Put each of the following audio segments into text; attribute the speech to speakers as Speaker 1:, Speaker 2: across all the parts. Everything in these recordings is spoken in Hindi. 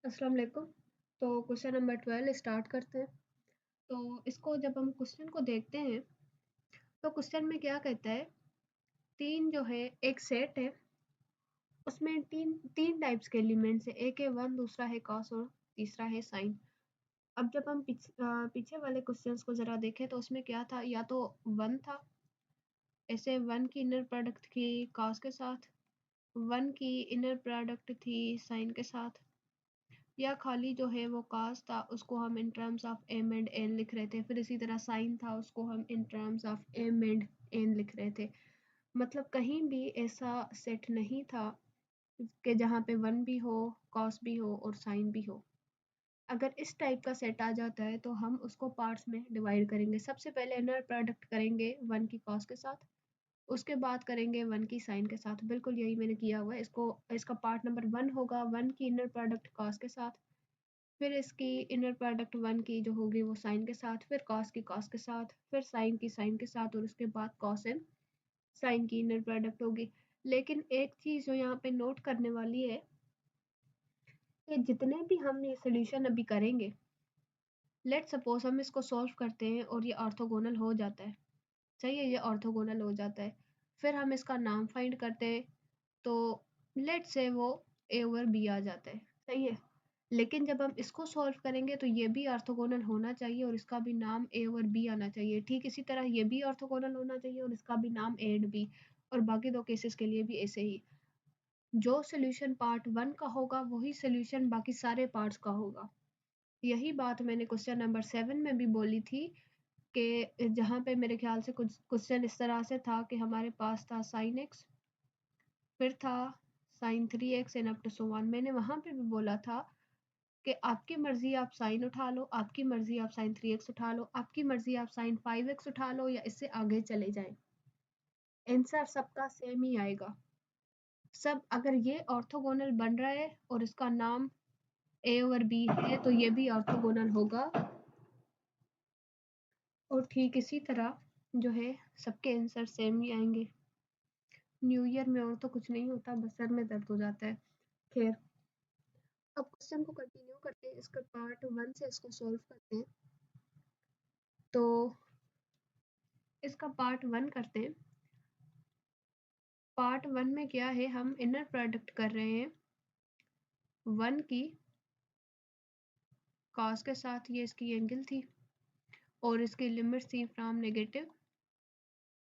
Speaker 1: अस्सलाम वालेकुम। तो क्वेश्चन नंबर 12 स्टार्ट करते हैं। तो इसको जब हम क्वेश्चन को देखते हैं तो क्वेश्चन में क्या कहता है, तीन जो है एक सेट है, उसमें तीन तीन टाइप्स के एलिमेंट्स है, एक है वन, दूसरा है कॉस और तीसरा है साइन। अब जब हम पीछे वाले क्वेश्चंस को ज़रा देखें तो उसमें क्या था, या तो वन था, ऐसे वन की इनर प्रोडक्ट थी कॉस के साथ, वन की इनर प्रोडक्ट थी साइन के साथ, या खाली जो है वो कॉस था उसको हम in terms of M and N लिख रहे थे, फिर इसी तरह साइन था उसको हम in terms of M and N लिख रहे थे। मतलब कहीं भी ऐसा सेट नहीं था कि जहाँ पे वन भी हो, कॉस भी हो और साइन भी हो। अगर इस टाइप का सेट आ जाता है तो हम उसको पार्ट्स में डिवाइड करेंगे। सबसे पहले इनर प्रोडक्ट करेंगे वन की कॉस के साथ, उसके बाद करेंगे वन की साइन के साथ। बिल्कुल यही मैंने किया हुआ है। इसका पार्ट नंबर वन होगा वन की इनर प्रोडक्ट कॉस के साथ, फिर इसकी इनर प्रोडक्ट वन की जो होगी वो साइन के साथ, फिर कॉस की कॉस के साथ, फिर साइन की साइन के साथ, और उसके बाद कॉस एंड साइन की इनर प्रोडक्ट होगी। लेकिन एक चीज़ जो यहाँ पे नोट करने वाली है कि जितने भी हम ये सोल्यूशन अभी करेंगे, लेट सपोज हम इसको सॉल्व करते हैं और ये ऑर्थोगोनल हो जाता है, सही है, ये ऑर्थोगोनल हो जाता है, फिर हम इसका नाम फाइंड करते हैं, तो लेट से वो ए ओवर बी आ जाता है, सही है। लेकिन जब हम इसको सॉल्व करेंगे तो ये भी ऑर्थोगोनल होना चाहिए और इसका भी नाम ए और बी आना चाहिए। ठीक इसी तरह ये भी ऑर्थोगोनल होना चाहिए और इसका भी नाम ए एंड बी, और बाकी दो केसेस के लिए भी ऐसे ही। जो सोल्यूशन पार्ट वन का होगा वही सोल्यूशन बाकी सारे पार्ट्स का होगा। यही बात मैंने क्वेश्चन नंबर 7 में भी बोली थी कि जहाँ पे मेरे ख्याल से कुछ क्वेश्चन इस तरह से था कि हमारे पास था साइन एक्स, फिर था sine 3x and up to so on. मैंने वहाँ पे भी बोला था कि आपकी मर्जी आप साइन उठा लो, आपकी मर्जी आप साइन 3x उठा लो, आपकी मर्जी आप साइन 5x उठा लो, या इससे आगे चले जाएं, आंसर सबका सेम ही आएगा। सब अगर ये ऑर्थोगोनल बन रहा है और इसका नाम ए ओवर बी है तो ये भी ऑर्थोगोनल होगा। और ठीक इसी तरह जो है सबके आंसर सेम ही आएंगे। न्यू ईयर में और तो कुछ नहीं होता, बस सर में दर्द हो जाता है। खैर, अब क्वेश्चन को कंटिन्यू करते हैं, इसका पार्ट वन से इसको सॉल्व करते हैं। तो इसका पार्ट वन करते हैं। पार्ट वन में क्या है, हम इनर प्रोडक्ट कर रहे हैं वन की कॉस के साथ, ये इसकी एंगल थी और इसकी लिमिट्स थी from negative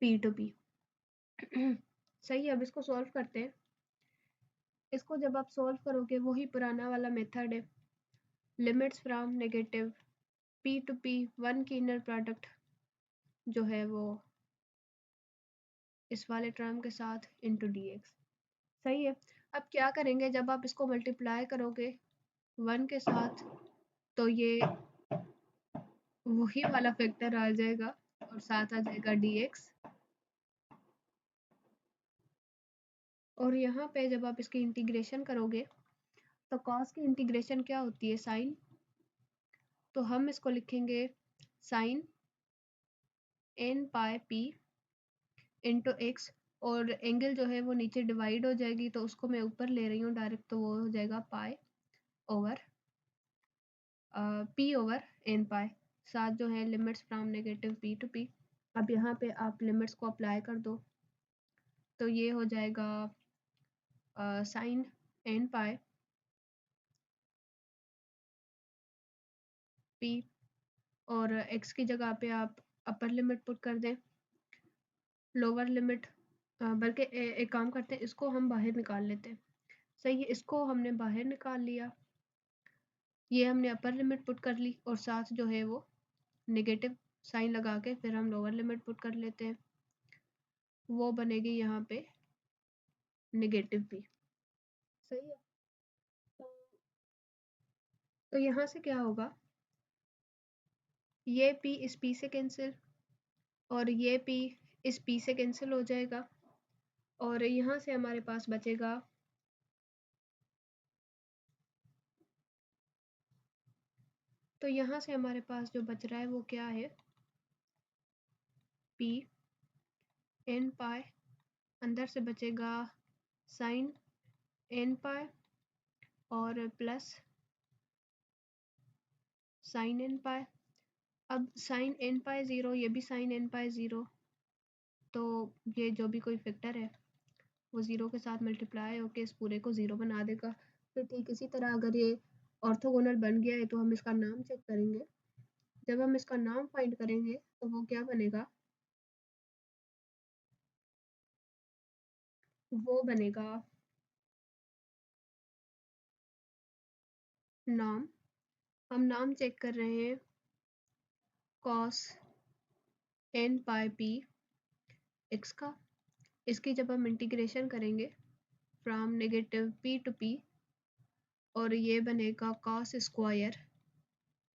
Speaker 1: P to P. सही है, अब इसको सॉल्व करते हैं। इसको जब आप सॉल्व करोगे वही पुराना वाला मेथड है, limits from negative P to P, one की इनर प्रोडक्ट जो है वो इस वाले टर्म के साथ इंटू डी एक्स। सही है। अब क्या करेंगे, जब आप इसको मल्टीप्लाई करोगे वन के साथ तो ये वही वाला फैक्टर आ जाएगा और साथ आ जाएगा डी एक्स। और यहाँ पे जब आप इसकी इंटीग्रेशन करोगे तो कॉस की इंटीग्रेशन क्या होती है, साइन, तो हम इसको लिखेंगे sign N pi p into x, और एंगल जो है वो नीचे डिवाइड हो जाएगी तो उसको मैं ऊपर ले रही हूँ डायरेक्ट, तो वो हो जाएगा pi over p over n pi, साथ जो है limits from negative P to p. अब यहाँ पे आप लिमिट्स को अप्लाई कर दो तो ये हो जाएगा साइन एन पाई पी, और एक्स की जगह पे आप अपर लिमिट पुट कर दें, लोअर लिमिट, बल्कि एक काम करते हैं, इसको हम बाहर निकाल लेते हैं। सही है, इसको हमने बाहर निकाल लिया, ये हमने अपर लिमिट पुट कर ली और साथ जो है वो नेगेटिव साइन लगा के फिर हम लोअर लिमिट पुट कर लेते हैं, वो बनेगी यहाँ पे नेगेटिव पी। सही है। तो, तो यहाँ से क्या होगा, ये पी इस पी से कैंसिल और ये पी इस पी से कैंसिल हो जाएगा, और यहाँ से हमारे पास बचेगा तो यहाँ से हमारे पास जो बच रहा है वो क्या है, पी एन पाई, अंदर से बचेगा साइन एन पाई और प्लस साइन एन पाई। अब साइन एन पाई 0, ये भी साइन एन पाई 0, तो ये जो भी कोई फैक्टर है वो 0 के साथ मल्टीप्लाई होकर इस पूरे को 0 बना देगा। फिर ठीक इसी तरह अगर ये ऑर्थोगोनल बन गया है तो हम इसका नाम चेक करेंगे। जब हम इसका नाम फाइंड करेंगे तो वो क्या बनेगा, वो बनेगा नाम। हम नाम चेक कर रहे हैं cos n pi p x का। इसकी जब हम इंटीग्रेशन करेंगे from negative p to p, और ये बनेगा cos square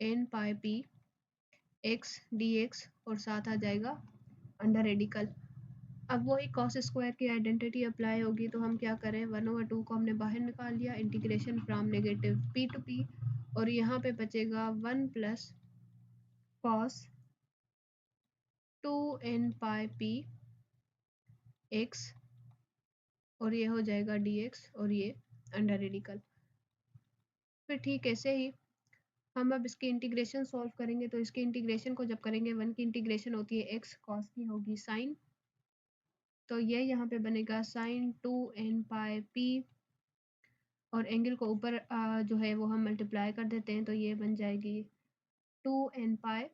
Speaker 1: n pi p x dx, और साथ आ जाएगा अंडर रेडिकल। अब वही cos स्क्वायर की आइडेंटिटी अप्लाई होगी, तो हम क्या करें, 1/2 को हमने बाहर निकाल लिया, integration from negative p to p, और यहाँ पे बचेगा 1 plus cos 2n pi p x, और ये हो जाएगा dx, और ये अंडर रेडिकल। फिर ठीक ऐसे ही हम अब इसकी इंटीग्रेशन सॉल्व करेंगे, तो इसकी इंटीग्रेशन को जब करेंगे, 1 की इंटीग्रेशन होती है x, cos की होगी sin, तो ये यहाँ पे बनेगा sin 2n पाई p, और एंगल को ऊपर जो है वो हम मल्टीप्लाई कर देते हैं, तो ये बन जाएगी 2n pi,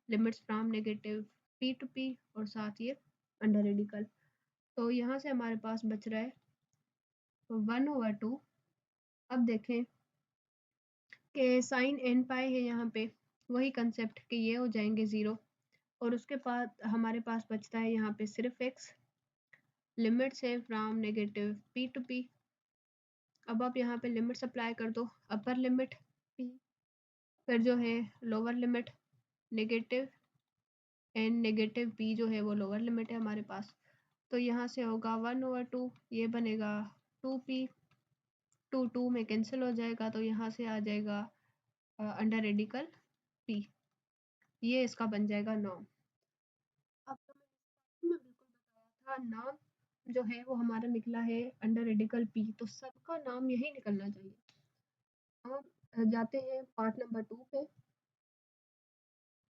Speaker 1: limits from negative p to p, और साथ ये अंडर रेडिकल। तो यहाँ से हमारे पास बच रहा है 1/2। अब देखें कि साइन n पाई है यहाँ पे, वही कंसेप्ट कि ये हो जाएंगे 0, और उसके बाद हमारे पास बचता है यहाँ पे सिर्फ x, लिमिट्स है from negative p to p। अब आप यहाँ पे लिमिट्स अप्लाई कर दो, अपर लिमिट p, फिर जो है lower limit negative n, negative p जो है वो लोअर लिमिट है हमारे पास। तो यहाँ से होगा 1/2, ये बनेगा 2p, 2 में कैंसिल हो जाएगा, तो यहाँ से आ जाएगा अंडर रेडिकल p, ये इसका बन जाएगा नॉर्म। अब तो मैं बिल्कुल बताया था, नाम जो है वो हमारा निकला है अंडर रेडिकल p, तो सबका नाम यही निकलना चाहिए। हम जाते हैं पार्ट नंबर 2 पे।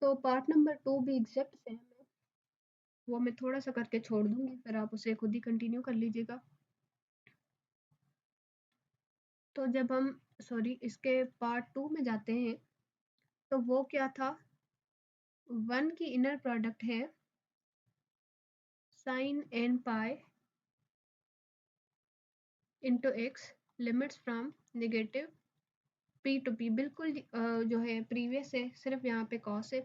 Speaker 1: तो पार्ट नंबर 2 भी एग्जैक्ट सेम है, वो मैं थोड़ा सा करके छोड़ दूंगी, फिर आप उसे खुद ही कंटिन्यू कर लीजिएगा। तो जब हम इसके पार्ट 2 में जाते हैं, तो वो क्या था, 1 की इनर प्रोडक्ट है sine n pi into x, limits from negative p to p, बिल्कुल जो है प्रीवियस है, सिर्फ यहाँ पे कॉस है,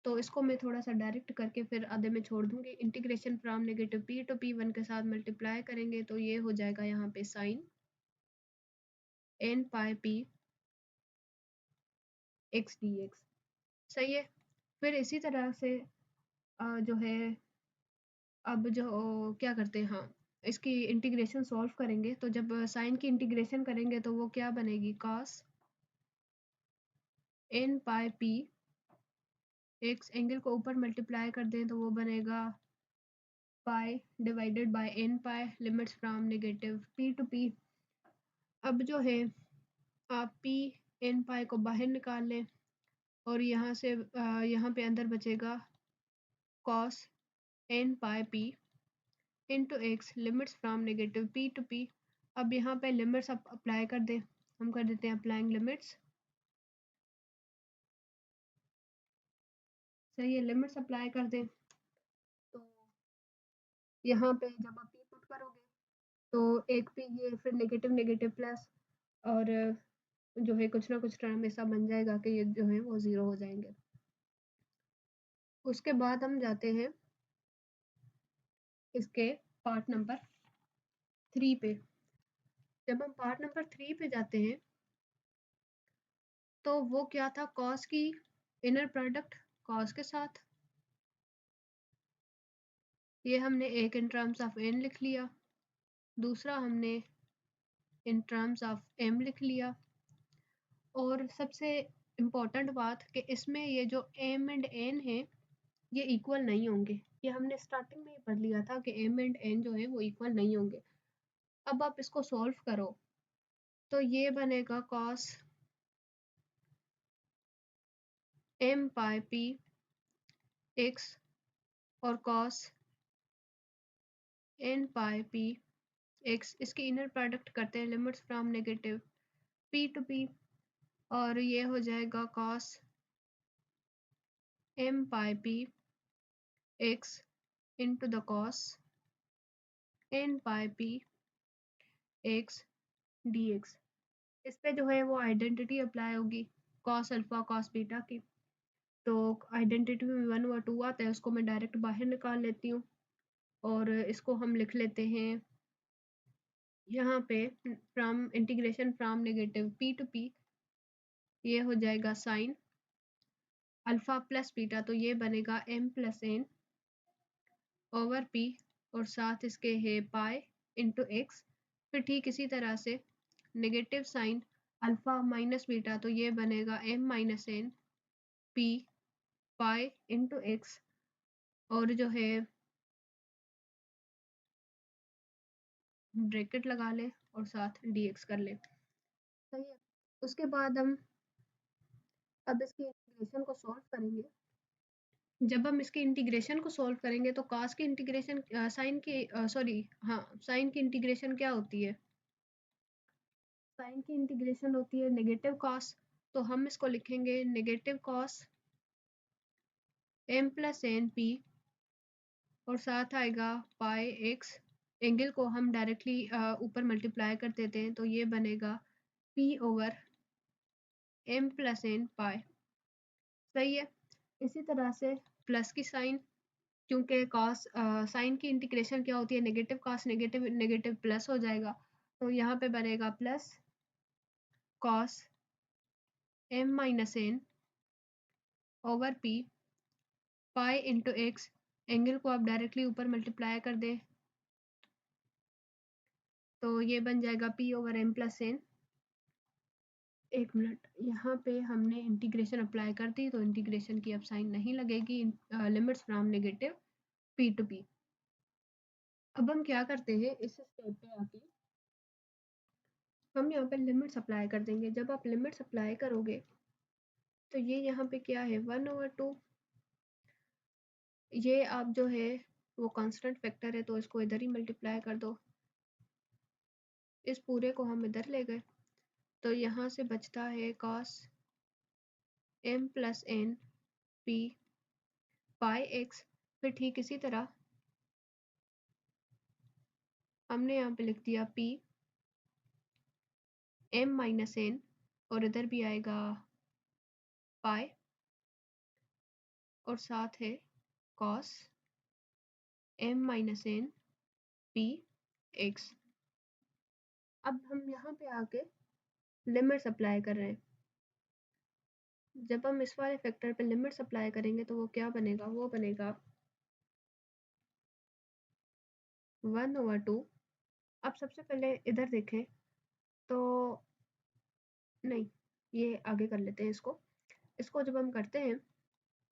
Speaker 1: तो इसको मैं थोड़ा सा डायरेक्ट करके फिर आधे में छोड़ दूंगी। Integration from negative p to p 1 के साथ मल्टीप्लाई करेंगे, तो ये हो जाएगा यहाँ पे sign n pi p x dx। सही है। फिर इसी तरह से जो है अब जो क्या करते हैं, हाँ, इसकी इंटीग्रेशन सॉल्व करेंगे, तो जब साइन की इंटीग्रेशन करेंगे तो वो क्या बनेगी, cos n pi p x, angle को ऊपर मल्टीप्लाई कर दें तो वो बनेगा pi divided by n pi, limits from negative p to p। अब जो है आप p n पाई को बाहर निकाल लें, और यहाँ से यहाँ पे अंदर बचेगा cos n pi p into x, limits from negative p to p। अब यहाँ पे लिमिट्स अप्लाई कर दें, हम कर देते हैं अप्लाइंग लिमिट्स। सही है, लिमिट्स अप्लाई कर दें, तो यहाँ पे जब आप p पुट करोगे तो एक p, ये फिर नेगेटिव नेगेटिव प्लस, और जो है कुछ ना कुछ टर्म ऐसा बन जाएगा कि ये जो है वो 0 हो जाएंगे। उसके बाद हम जाते हैं इसके पार्ट नंबर 3 पे। जब हम पार्ट नंबर 3 पे जाते हैं, तो वो क्या था, कॉस की इनर प्रोडक्ट कॉस के साथ, ये हमने एक इन टर्म्स ऑफ n लिख लिया, दूसरा हमने इन टर्म्स ऑफ m लिख लिया, और सबसे इम्पोर्टेंट बात कि इसमें ये जो m एंड n है ये इक्वल नहीं होंगे। ये हमने स्टार्टिंग में ही पढ़ लिया था कि m एंड n जो है वो इक्वल नहीं होंगे। अब आप इसको सॉल्व करो, तो ये बनेगा cos M pi P x और cos N pi P x, इसकी इनर प्रोडक्ट करते हैं limits from negative P to P, और ये हो जाएगा cos M pi P x into the cos N pi P x D x. इस पे जो है वो आइडेंटिटी अप्लाई होगी कॉस अल्फा कॉस बीटा की। तो आइडेंटिटी में 1/2 आता है, उसको मैं डायरेक्ट बाहर निकाल लेती हूँ और इसको हम लिख लेते हैं यहाँ पे from integration from negative P to P, ये हो जाएगा साइन अल्फा प्लस बीटा, तो ये बनेगा M plus N over P और साथ इसके है पाई इंटू एक्स। फिर ठीक इसी तरह से negative sine alpha minus beta, तो ये बनेगा M minus N P pi into x, और जो है ब्रैकेट लगा ले और साथ dx कर ले। सही है। उसके बाद हम अब इसकी इंटीग्रेशन को सॉल्व करेंगे। जब हम इसकी इंटीग्रेशन को सॉल्व करेंगे तो cos की इंटीग्रेशन साइन की सॉरी हाँ साइन की इंटीग्रेशन क्या होती है, साइन की इंटीग्रेशन होती है नेगेटिव कॉस। तो हम इसको लिखेंगे negative cos M plus N P और साथ आएगा पाई एक्स, एंगल को हम डायरेक्टली ऊपर मल्टीप्लाई कर देते हैं, तो ये बनेगा p over M plus n pi. सही है। इसी तरह से प्लस की साइन, क्योंकि कॉस साइन की इंटीग्रेशन क्या होती है negative cos negative negative plus हो जाएगा, तो यहाँ पे बनेगा plus cos M minus N over P pi into x, angle को आप डायरेक्टली ऊपर मल्टीप्लाई कर दें तो ये बन जाएगा p over M plus N. एक मिनट, यहाँ पे हमने इंटीग्रेशन अप्लाई कर दी तो इंटीग्रेशन की अब साइन नहीं लगेगी, limits from negative p to p। अब हम क्या करते हैं इस स्टेप पे आके हम यहाँ पे लिमिट्स अप्लाई कर देंगे। जब आप लिमिट्स अप्लाई करोगे तो ये यहाँ पे क्या है 1/2, ये आप जो है वो कांस्टेंट फैक्टर है तो इसको इधर ही मल्टीप्लाई कर दो, इस पूरे को हम इधर ले गए तो यहाँ से बचता है cos m plus N P pi x. फिर ठीक इसी तरह हमने यहाँ पे लिख दिया p m माइनस एन और इधर भी आएगा पाई और साथ है cos m minus N P x. अब हम यहाँ पे आके लिमिट्स अप्लाई कर रहे हैं। जब हम इस वाले फैक्टर पे लिमिट्स अप्लाई करेंगे तो वो क्या बनेगा, वो बनेगा 1/2। अब सबसे पहले इधर देखें तो नहीं, ये आगे कर लेते हैं इसको। इसको जब हम करते हैं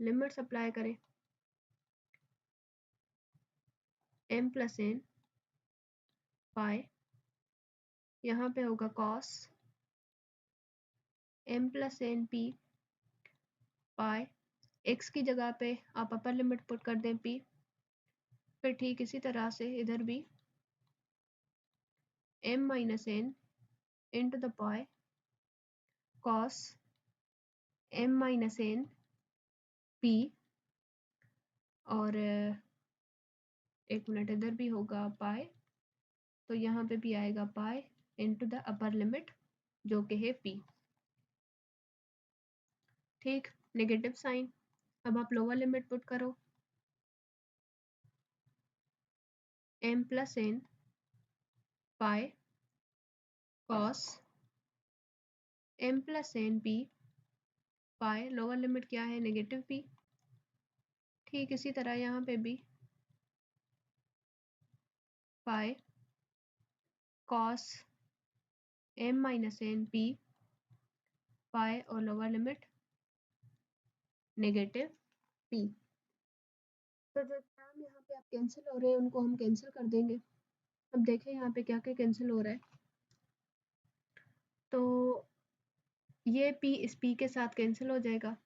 Speaker 1: लिमिट्स अप्लाई करें m प्लस एन पाई, यहाँ पे होगा cos m plus N P pi, x की जगह पे आप अपर लिमिट पुट कर दें p। फिर ठीक इसी तरह से इधर भी m minus N into the pi cos m minus N p, और एक मिनट इधर भी होगा पाई, तो यहाँ पे भी आएगा pi into the upper limit जो कि है p। ठीक, नेगेटिव साइन। अब आप लोअर लिमिट पुट करो m plus n pi cos m plus n p pi, lower limit क्या है नेगेटिव p। ठीक इसी तरह यहाँ पे भी pi cos m minus N p pi और लोअर लिमिट नेगेटिव p। तो जो टर्म यहाँ पे आप कैंसिल हो रहे हैं उनको हम कैंसिल कर देंगे। अब देखें यहाँ पे क्या क्या कैंसिल हो रहा है, तो ये p इस p के साथ कैंसिल हो जाएगा,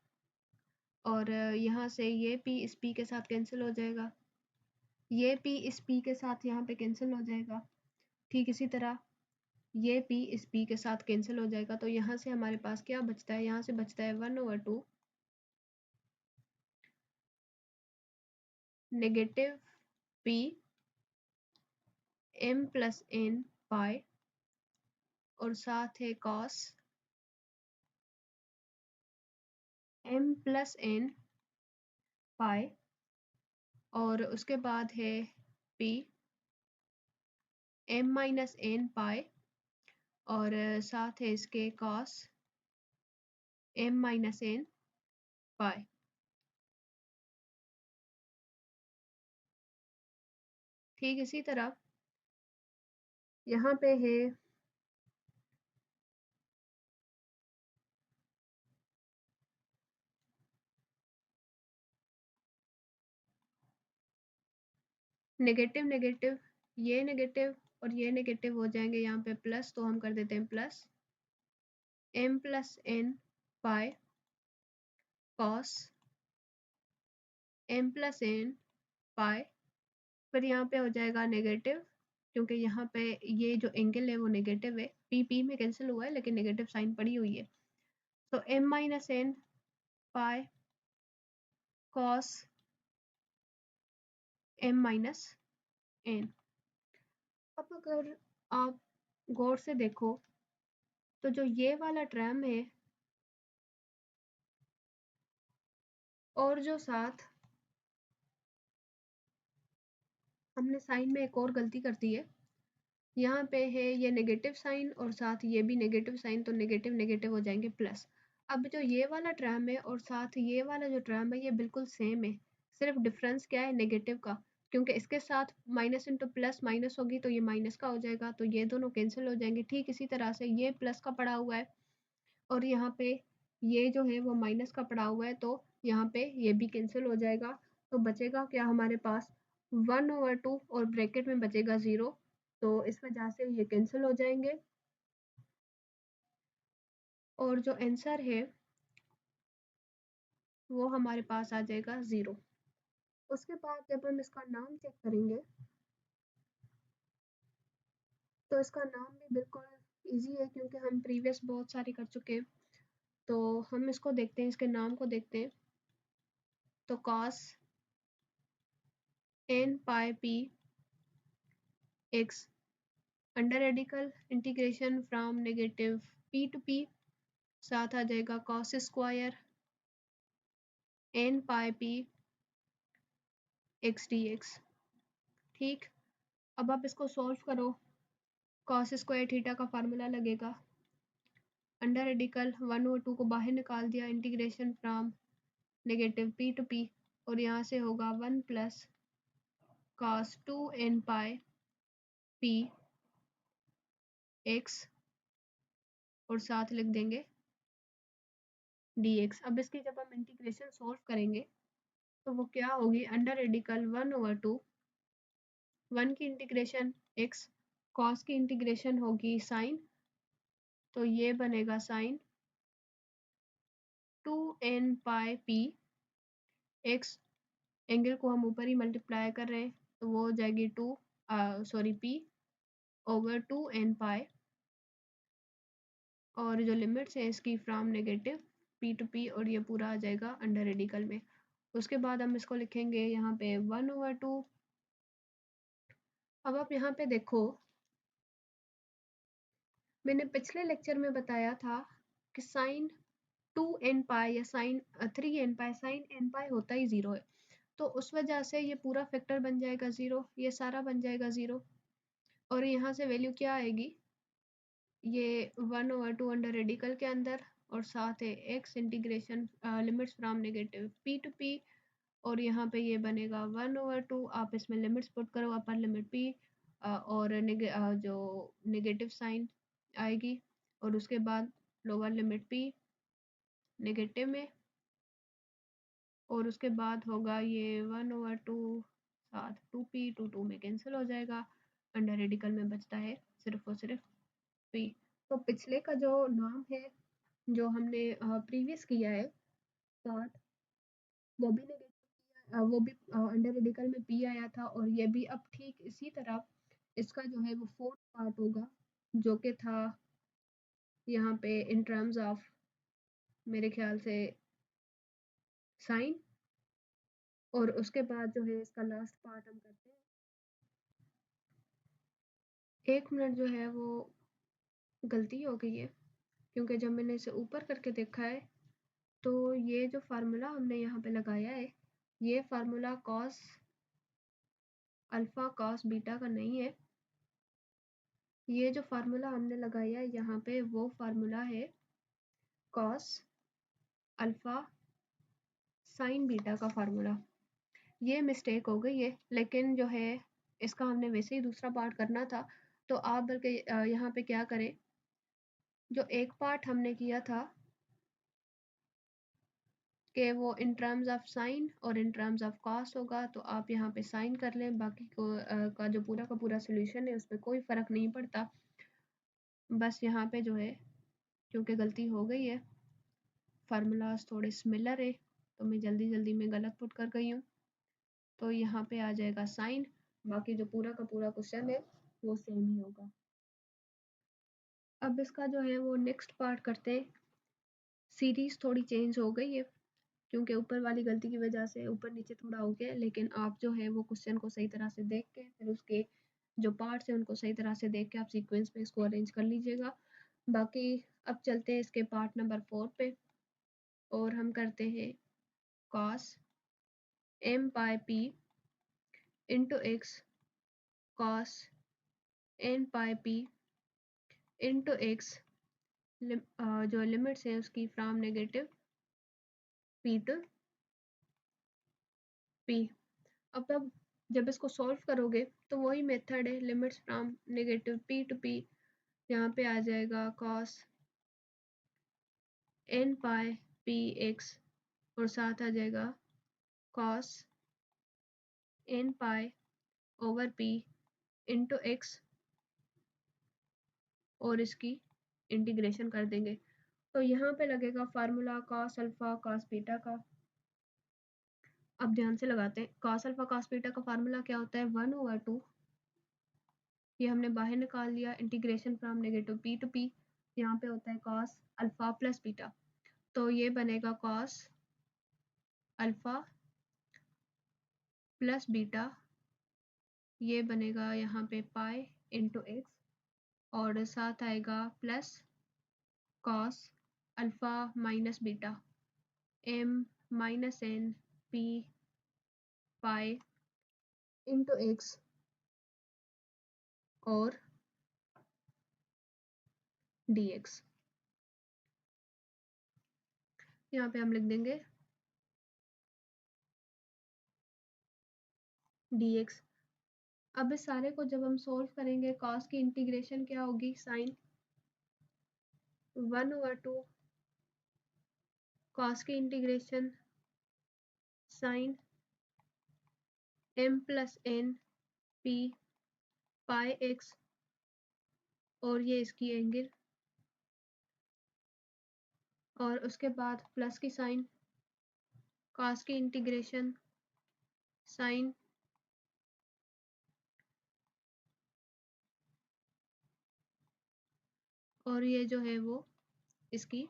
Speaker 1: और यहाँ से ये p इस p के साथ कैंसिल हो जाएगा, ये p इस p के साथ यहाँ पे कैंसिल हो जाएगा। ठीक इसी तरह ये p इस p के साथ कैंसिल हो जाएगा। तो यहाँ से हमारे पास क्या बचता है, यहाँ से बचता है 1/2 negative p m plus n पाई और साथ है cos m प्लस n पाई और उसके बाद है p m माइनस n पाई और साथ है इसके cos m माइनस n पाई। ठीक इसी तरह यहाँ पे है नेगेटिव नेगेटिव, ये नेगेटिव और ये नेगेटिव हो जाएंगे यहाँ पे प्लस, तो हम कर देते हैं प्लस m प्लस n पाई cos m प्लस n पाई। फिर यहाँ पे हो जाएगा नेगेटिव, क्योंकि यहाँ पे ये जो एंगल है वो नेगेटिव है, पी पी में कैंसिल हुआ है लेकिन नेगेटिव साइन पड़ी हुई है। तो m माइनस n पाई cos m माइनस n। अब अगर आप गौर से देखो तो जो ये वाला टर्म है और जो साथ हमने साइन में एक और गलती कर दी है, यहाँ पे है ये नेगेटिव साइन और साथ ये भी नेगेटिव साइन, तो नेगेटिव नेगेटिव हो जाएंगे प्लस। अब जो ये वाला टर्म है और साथ ये वाला जो टर्म है ये बिल्कुल सेम है, सिर्फ डिफरेंस क्या है नेगेटिव का, क्योंकि इसके साथ माइनस इंटू प्लस माइनस होगी तो ये माइनस का हो जाएगा, तो ये दोनों कैंसिल हो जाएंगे। ठीक इसी तरह से ये प्लस का पड़ा हुआ है और यहाँ पे ये जो है वो माइनस का पड़ा हुआ है, तो यहाँ पे ये भी कैंसिल हो जाएगा। तो बचेगा क्या हमारे पास 1/2 और ब्रैकेट में बचेगा 0, तो इस वजह से ये कैंसिल हो जाएंगे और जो आंसर है वो हमारे पास आ जाएगा 0। उसके बाद जब हम इसका नाम चेक करेंगे तो इसका नाम भी बिल्कुल इजी है, क्योंकि हम प्रीवियस बहुत सारे कर चुके हैं। तो हम इसको देखते हैं, इसके नाम को देखते हैं। तो cos n pi p x under radical integration from negative p to p, साथ आ जाएगा cos square n pi p x dx। ठीक, अब आप इसको सॉल्व करो। cos स्क्वायर थीटा का फार्मूला लगेगा, अंडर रेडिकल 1/2 को बाहर निकाल दिया, integration from negative p to p और यहाँ से होगा 1 plus cos 2n pi p x और साथ लिख देंगे dx। अब इसकी जब हम इंटीग्रेशन सॉल्व करेंगे तो वो क्या होगी, अंडर रेडिकल 1/2, 1 की इंटीग्रेशन x, cos की इंटीग्रेशन होगी साइन, तो ये बनेगा sign 2n pi p x, angle को हम ऊपर ही मल्टीप्लाई कर रहे हैं तो वो हो जाएगी p ओवर 2n पाई और जो लिमिट्स है इसकी from negative p to p और ये पूरा आ जाएगा अंडर रेडिकल में। उसके बाद हम इसको लिखेंगे यहाँ पे 1/2। अब आप यहाँ पे देखो, मैंने पिछले लेक्चर में बताया था कि साइन 2n पाई या साइन 3n पाई, साइन n पाई होता ही 0 है, तो उस वजह से ये पूरा फैक्टर बन जाएगा 0, ये सारा बन जाएगा 0 और यहाँ से वैल्यू क्या आएगी, ये 1/2 अंडर रेडिकल के अंदर और साथ है x integration limits from negative p to p और यहाँ पे ये बनेगा 1/2। आप इसमें लिमिट्स पुट करो, अपर लिमिट p और जो नेगेटिव साइन आएगी और उसके बाद लोअर लिमिट p नेगेटिव में और उसके बाद होगा ये 1/2 साथ 2p, 2 में कैंसिल हो जाएगा, अंडर रेडिकल में बचता है सिर्फ और सिर्फ p। तो पिछले का जो नाम है जो हमने प्रीवियस किया है पार्ट, वो भी नेगेटिव, वो भी अंडर रेडिकल में पी आया था, और ये भी अब ठीक इसी तरह इसका जो है वो फोर्थ पार्ट होगा, जो कि था यहाँ पे इन टर्म्स ऑफ मेरे ख्याल से साइन, और उसके बाद जो है इसका लास्ट पार्ट हम करते हैं। 1 मिनट जो है वो गलती हो गई है, क्योंकि जब मैंने इसे ऊपर करके देखा है तो ये जो फार्मूला हमने यहाँ पे लगाया है, ये formula cos alpha cos beta का नहीं है। ये जो फार्मूला हमने लगाया है यहाँ पे, वो फार्मूला है कॉस अल्फा साइन बीटा का फार्मूला। ये मिस्टेक हो गई है, लेकिन जो है इसका हमने वैसे ही दूसरा पार्ट करना था, तो आप बल्कि यहाँ पे क्या करें, जो एक पार्ट हमने किया था कि वो इन टर्म्स ऑफ साइन और इन टर्म्स ऑफ कॉस होगा, तो आप यहाँ पे साइन कर लें, बाकी को का जो पूरा का पूरा सोल्यूशन है उसमें कोई फ़र्क नहीं पड़ता। बस यहाँ पे जो है क्योंकि गलती हो गई है, फार्मूलाज थोड़े सिमिलर है, तो मैं जल्दी जल्दी में गलत पुट कर गई हूँ, तो यहाँ पे आ जाएगा साइन, बाकी जो पूरा का पूरा क्वेश्चन है वो सेम ही होगा। अब इसका जो है वो नेक्स्ट पार्ट करते हैं। सीरीज थोड़ी चेंज हो गई है, क्योंकि ऊपर वाली गलती की वजह से ऊपर नीचे थोड़ा हो गया है, लेकिन आप जो है वो क्वेश्चन को सही तरह से देख के फिर उसके जो पार्ट्स हैं उनको सही तरह से देख के आप सीक्वेंस में इसको अरेंज कर लीजिएगा। बाकी अब चलते हैं इसके पार्ट नंबर 4 पे, और हम करते हैं cos M pi p into x cos N pi p into x, जो लिमिट्स है उसकी from negative P to p. अब जब इसको सॉल्व करोगे तो वही मेथड है, limits from negative P to p, यहाँ पे आ जाएगा cos N pi P x, और साथ आ जाएगा cos N pi over p into x, और इसकी इंटीग्रेशन कर देंगे, तो यहाँ पे लगेगा formula cos alpha cos beta का। अब ध्यान से लगाते हैं, कॉस अल्फा कॉस बीटा का फार्मूला क्या होता है, 1/2, ये हमने बाहर निकाल लिया, integration from negative P to p, यहाँ पे होता है कॉस अल्फा प्लस बीटा, तो ये बनेगा कॉस अल्फा प्लस बीटा, ये बनेगा यहाँ पे पाई इंटू एक्स, और साथ आएगा plus cos alpha minus beta m minus N P pi into x, और डी एक्स। यहाँ पे हम लिख देंगे डी एक्स। अब इस सारे को जब हम सोल्व करेंगे, कॉस की इंटीग्रेशन क्या होगी, साइन 1/2, कॉस की integration sine m plus N P pi x, और ये इसकी एंगल, और उसके बाद प्लस की साइन कॉस की इंटीग्रेशन साइन और ये जो है वो इसकी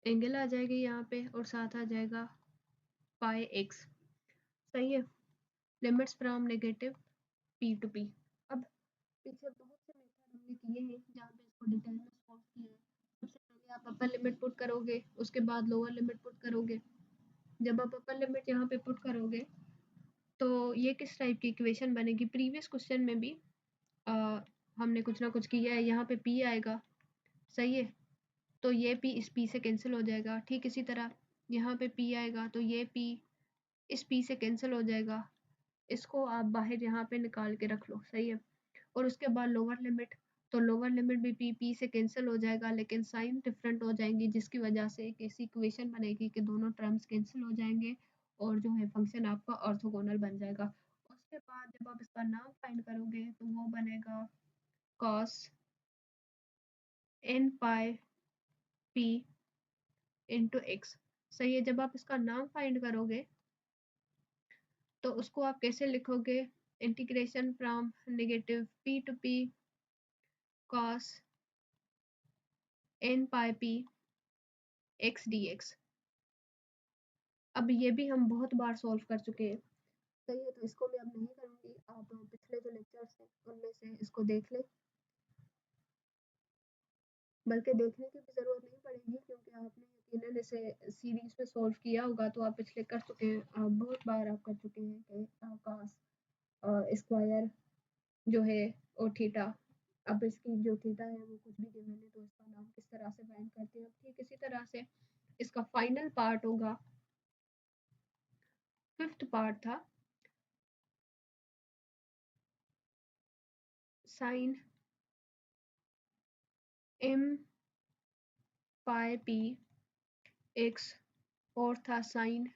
Speaker 1: एंगल आ जाएगी यहाँ पे, और साथ आ जाएगा पाई एक्स। सही है, limits from negative P to p. अब पीछे बहुत से मेथड हमने किए हैं जहाँ पे इसको डिटेल में सॉल्व किया है। सबसे पहले आप अपर लिमिट पुट करोगे, उसके बाद लोअर लिमिट पुट करोगे। जब आप अपर लिमिट यहाँ पे पुट करोगे तो ये किस टाइप की इक्वेशन बनेगी, प्रीवियस क्वेश्चन में भी आ, हमने कुछ ना कुछ किया है, यहाँ पे पी आएगा, सही है, तो ये पी इस पी से कैंसिल हो जाएगा। ठीक इसी तरह यहाँ पे पी आएगा, तो ये पी इस पी से कैंसिल हो जाएगा, इसको आप बाहर यहाँ पे निकाल के रख लो, सही है। और उसके बाद लोअर लिमिट, तो लोअर लिमिट भी पी पी से कैंसिल हो जाएगा, लेकिन साइन डिफरेंट हो जाएंगी, जिसकी वजह से एक ऐसी इक्वेशन बनेगी कि दोनों टर्म्स कैंसिल हो जाएंगे, और जो है फंक्शन आपका ऑर्थोगोनल बन जाएगा। उसके बाद जब आप इसका नाम फाइंड करोगे तो वो बनेगा cos N pi p into x. सही है। जब आप इसका नाम फाइंड करोगे तो उसको आप कैसे लिखोगे? Integration from negative p to p cos n pi p x dx। अब ये भी हम बहुत बार सॉल्व कर चुके हैं। सही है, तो इसको मैं अब नहीं करूँगी। आप पिछले जो लेक्चर्स हैं उनमें से इसको देख लें, बल्कि देखने की भी ज़रूरत नहीं पड़ेगी क्योंकि आपने यकीनन इसे सीरीज़ में सॉल्व किया होगा, तो आप पिछले कर चुके हैं, बहुत बार आप कर चुके हैं कि cos स्क्वायर जो है और थीटा। अब इसकी जो थीटा है वो कुछ भी गिवन है, तो इसका नाम किस तरह से फाइंड करते हैं। अब ठीक इसी तरह से इसका फाइनल पार्ट होगा, फिफ्थ पार्ट था साइन m पाई p x और था sign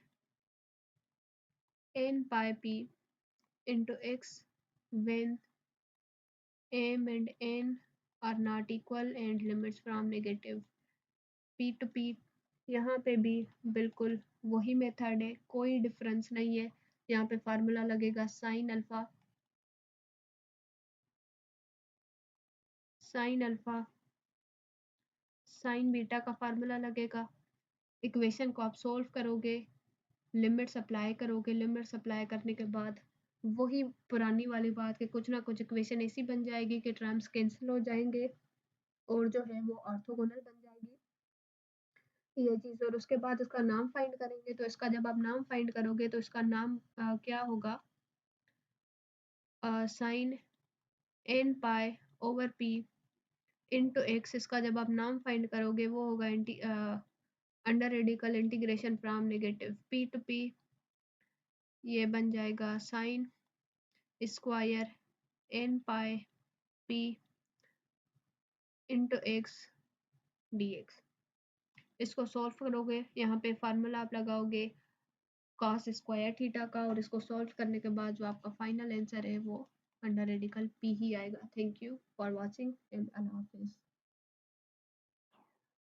Speaker 1: n pi p into x when m and n are not equal and limits from negative p to p। यहाँ पे भी बिल्कुल वही मेथड है, कोई डिफरेंस नहीं है। यहाँ पे फार्मूला लगेगा साइन अल्फा, साइन बीटा का फार्मूला लगेगा। इक्वेशन को आप सोल्व करोगे, लिमिट्स अप्लाई करोगे, लिमिट्स अप्लाई करने के बाद वही पुरानी वाली बात कि कुछ ना कुछ इक्वेशन ऐसी बन जाएगी कि टर्म्स कैंसिल हो जाएंगे और जो है वो ऑर्थोगोनल बन जाएगी ये चीज़। और उसके बाद इसका नाम फाइंड करेंगे, तो इसका जब आप नाम फाइंड करोगे तो इसका नाम क्या होगा? Sine n pi over p into x. इसका जब आप नाम फाइंड करोगे वो होगा under radical integration from negative p to p। ये बन जाएगा sine square n pi p into x dx। इसको सॉल्व करोगे, यहाँ पे फार्मूला आप लगाओगे cos स्क्वायर थीटा का, और इसको सॉल्व करने के बाद जो आपका फाइनल आंसर है वो अंडर रेडिकल p ही आएगा। Thank you for watching and अल्लाह हाफिज़।